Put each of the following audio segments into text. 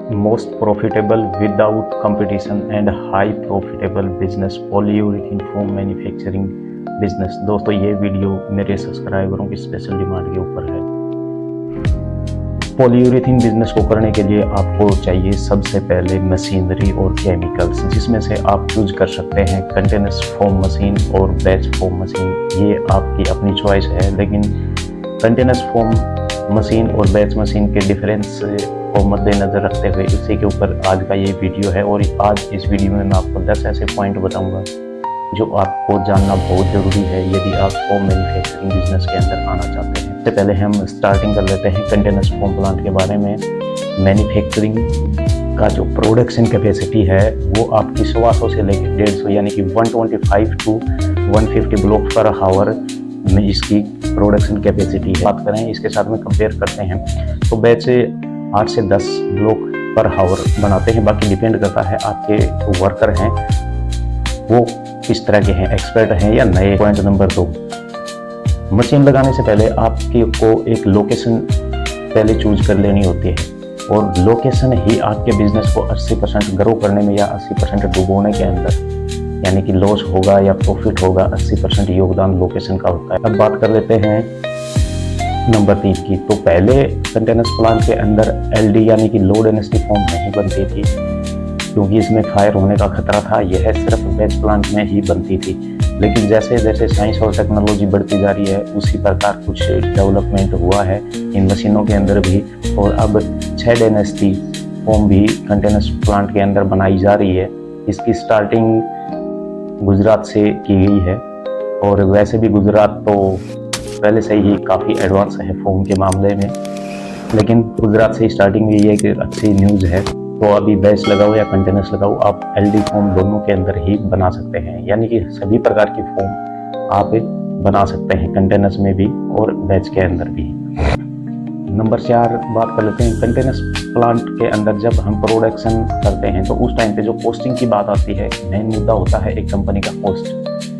most profitable without competition and high profitable business polyurethane foam manufacturing business। दोस्तों ये video मेरे सब्सक्राइबरों की special demand के ऊपर है। पॉलीयूरेथीन बिजनेस को करने के लिए आपको चाहिए सबसे पहले मशीनरी और केमिकल्स, जिसमें से आप चूज कर सकते हैं कंटीन्यूअस फोम मशीन और बैच फोम मशीन। ये आपकी अपनी चॉइस है, लेकिन कंटीन्यूअस फोम मशीन और बैच मशीन के डिफरेंस को मद्देनजर रखते हुए इसी के ऊपर आज का ये वीडियो है। और आज इस वीडियो में मैं आपको 10 ऐसे पॉइंट बताऊंगा जो आपको जानना बहुत ज़रूरी है यदि आप फोम मैन्युफैक्चरिंग बिजनेस के अंदर आना चाहते हैं। सबसे पहले हम स्टार्टिंग कर लेते हैं कंटीन्यूअस फोम प्लांट के बारे में। मैन्युफैक्चरिंग का जो प्रोडक्शन कैपेसिटी है वो आपकी 100 से लेकर 150 यानी कि 125 टू 150 ब्लॉक पर आवर में इसकी प्रोडक्शन कैपेसिटी है। बात करें इसके साथ में कंपेयर करते हैं तो बैच 8 से 10 ब्लॉक पर आवर बनाते हैं। बाकी डिपेंड करता है आपके जो वर्कर हैं वो किस तरह के हैं, एक्सपर्ट हैं या नए। पॉइंट नंबर 2, मशीन लगाने से पहले आपके को एक लोकेशन पहले चूज कर लेनी होती है और लोकेशन ही आपके बिजनेस को 80% ग्रो करने में या 80% डुबोने के अंदर, यानी कि लॉस होगा या प्रॉफिट होगा, 80% योगदान लोकेशन का होता है। अब बात कर लेते हैं नंबर 3 की। तो पहले कंटीन्यूअस प्लांट के अंदर एलडी यानी कि लो डेंसिटी फोम नहीं बनती थी क्योंकि इसमें फायर होने का खतरा था। यह सिर्फ बैच प्लांट में ही बनती थी, लेकिन जैसे जैसे साइंस और टेक्नोलॉजी बढ़ती जा रही है उसी प्रकार कुछ डेवलपमेंट हुआ है इन मशीनों के अंदर भी। और अब 6 डेंसिटी फोम भी कंटीन्यूअस प्लांट के अंदर बनाई जा रही है। इसकी स्टार्टिंग गुजरात से की गई है और वैसे भी गुजरात तो पहले से ही काफ़ी एडवांस है फोम के मामले में, लेकिन गुजरात से स्टार्टिंग हुई है कि अच्छी न्यूज़ है। तो अभी बैच लगाओ या कंटीन्यूअस लगाओ, आप एलडी फोम दोनों के अंदर ही बना सकते हैं, यानी कि सभी प्रकार की फोम आप बना सकते हैं कंटीन्यूअस में भी और बैच के अंदर भी। नंबर 4 बात कर लेते हैं। कंटीन्यूअस प्लांट के अंदर जब हम प्रोडक्शन करते हैं तो उस टाइम पे जो कॉस्टिंग की बात आती है, मेन मुद्दा होता है एक कंपनी का कॉस्ट,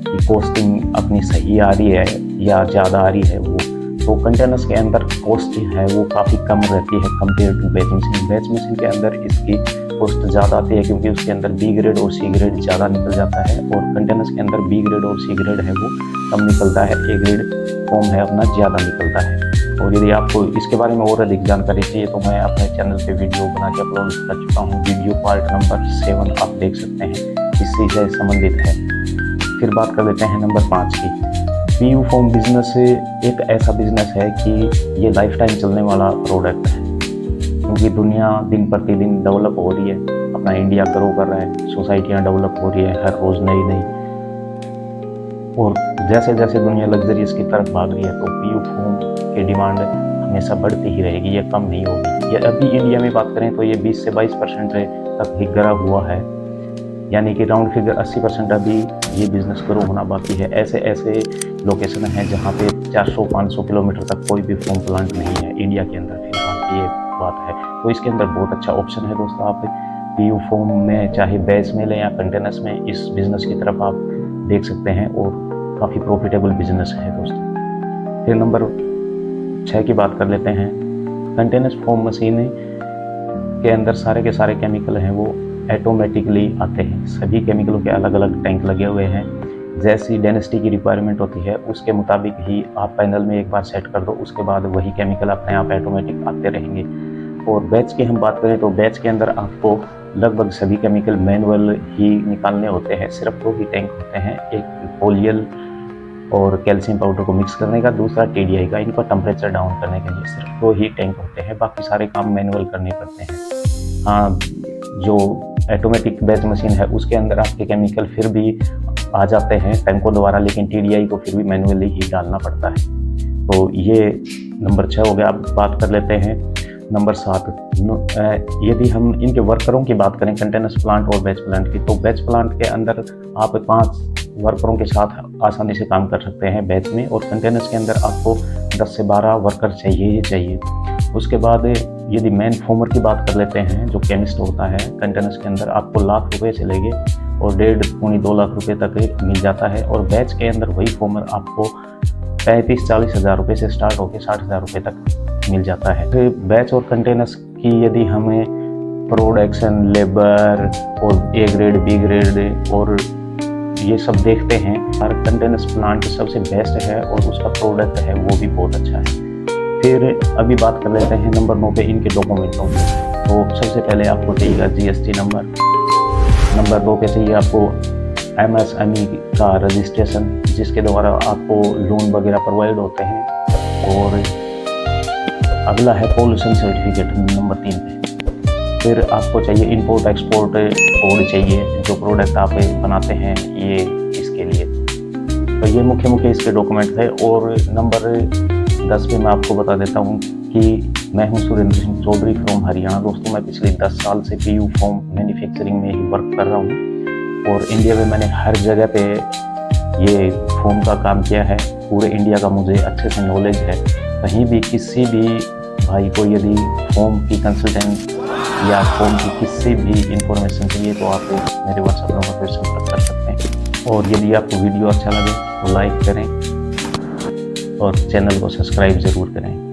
कि कॉस्टिंग अपनी सही आ रही है या ज़्यादा आ रही है वो। तो कंटेनर्स के अंदर कॉस्ट है वो काफ़ी कम रहती है compare to batch machine. Batch machine के अंदर इसकी कॉस्ट ज़्यादा आती है क्योंकि उसके अंदर बी ग्रेड और सी ग्रेड ज़्यादा निकल जाता है, और कंटेनर्स के अंदर बी ग्रेड और सी ग्रेड है वो कम निकलता है, ए ग्रेड फॉर्म है अपना ज़्यादा निकलता है। और यदि आपको इसके बारे में और अधिक जानकारी चाहिए तो मैं अपने चैनल पे वीडियो बना के अपलोड कर चुका हूँ। वीडियो पार्ट नंबर 7 आप देख सकते हैं, इसी से संबंधित है। फिर बात कर लेते हैं नंबर 5 की। पीयू फोम बिजनेस एक ऐसा बिजनेस है कि ये लाइफ टाइम चलने वाला प्रोडक्ट है, क्योंकि दुनिया दिन प्रतिदिन डेवलप हो रही है, अपना इंडिया ग्रो कर रहा है, सोसाइटियाँ डेवलप हो रही है हर रोज़ नई नई, और जैसे जैसे दुनिया लग्जरीज की तरफ भाग रही है तो पीयू फोम की डिमांड हमेशा बढ़ती ही रहेगी, ये कम नहीं होगी। ये अभी इंडिया में बात करें तो ये 20 से 22% तक ही गिरा हुआ है, यानी कि राउंड फिगर 80% अभी ये बिज़नेस ग्रो होना बाकी है। ऐसे ऐसे लोकेशन हैं जहाँ पे 400-500 किलोमीटर तक कोई भी फोम प्लांट नहीं है इंडिया के अंदर, फिलहाल ये बात है। तो इसके अंदर बहुत अच्छा ऑप्शन है दोस्तों, आप पीयू फोम में चाहे बैच में लें या कंटेनर्स में, इस बिज़नेस की तरफ आप देख सकते हैं और काफ़ी प्रॉफिटेबल बिजनेस है दोस्तों। फिर नंबर 6 की बात कर लेते हैं। कंटेनर्स फोम मशीन के अंदर सारे के सारे केमिकल हैं वो ऑटोमेटिकली आते हैं। सभी केमिकलों के अलग अलग टैंक लगे हुए हैं, जैसी डेंसिटी की रिक्वायरमेंट होती है उसके मुताबिक ही आप पैनल में एक बार सेट कर दो, उसके बाद वही केमिकल अपने आप ऑटोमेटिक आते रहेंगे। और बैच की हम बात करें तो बैच के अंदर आपको लगभग सभी केमिकल मैनुअल ही निकालने होते हैं। सिर्फ 2 ही टैंक होते हैं, एक पोलियल और कैल्शियम पाउडर को मिक्स करने का, दूसरा टीडीआई का, इनको टेम्परेचर डाउन करने के लिए सिर्फ 2 ही टैंक होते हैं, बाकी सारे काम मैनुअल करने पड़ते हैं। हाँ, जो ऑटोमेटिक बैच मशीन है उसके अंदर आपके केमिकल फिर भी आ जाते हैं टैंकों द्वारा, लेकिन टीडीआई को फिर भी मैनुअली ही डालना पड़ता है। तो ये नंबर 6 हो गया। अब बात कर लेते हैं नंबर 7। यदि हम इनके वर्करों की बात करें कंटेनर्स प्लांट और बैच प्लांट की, तो बैच प्लांट के अंदर आप 5 वर्करों के साथ आसानी से काम कर सकते हैं बैच में, और कंटेनर्स के अंदर आपको 10 से 12 वर्कर चाहिए ही चाहिए। उसके बाद यदि मैन फोमर की बात कर लेते हैं, जो केमिस्ट होता है कंटेनर्स के अंदर, आपको लाख रुपए से लेके और 1.5-2 लाख रुपए तक मिल जाता है। और बैच के अंदर वही फोमर आपको 35-40 हज़ार रुपये से स्टार्ट होकर 60 हज़ार रुपये तक मिल जाता है। फिर बैच और कंटेनर्स की यदि हमें प्रोडक्शन, लेबर और ए ग्रेड, बी ग्रेड और ये सब देखते हैं। हर कंटेनर्स प्लांट सबसे बेस्ट है और उसका प्रोडक्ट है वो भी बहुत अच्छा है। फिर अभी बात कर लेते हैं नंबर 9 पे इनके डॉक्यूमेंटों में। तो सबसे पहले आपको चाहिएगा जीएसटी नंबर। नंबर 2 पे चाहिए आपको एमएसएमई का रजिस्ट्रेशन, जिसके द्वारा आपको लोन वगैरह प्रोवाइड होते हैं। और अगला है पॉल्यूशन सर्टिफिकेट नंबर 3 पे। फिर आपको चाहिए इंपोर्ट एक्सपोर्ट कोड चाहिए, जो प्रोडक्ट आप बनाते हैं ये इसके लिए। तो ये मुख्य इसके डॉक्यूमेंट है। और नंबर 10 पे मैं आपको बता देता हूँ कि मैं हूँ सुरेंद्र सिंह चौधरी फ्रॉम हरियाणा। दोस्तों मैं पिछले 10 साल से पीयू फोम मैन्युफैक्चरिंग में ही वर्क कर रहा हूँ और इंडिया में मैंने हर जगह पे ये फोम का काम किया है। पूरे इंडिया का मुझे अच्छे से नॉलेज है। कहीं भी किसी भी भाई को यदि फोम की कंसल्टेंट या फोम की किसी भी इंफॉर्मेशन चाहिए तो आप मेरे व्हाट्सएप नंबर पर संपर्क कर सकते हैं। और यदि आपको वीडियो अच्छा लगे तो लाइक करें और चैनल को सब्सक्राइब ज़रूर करें।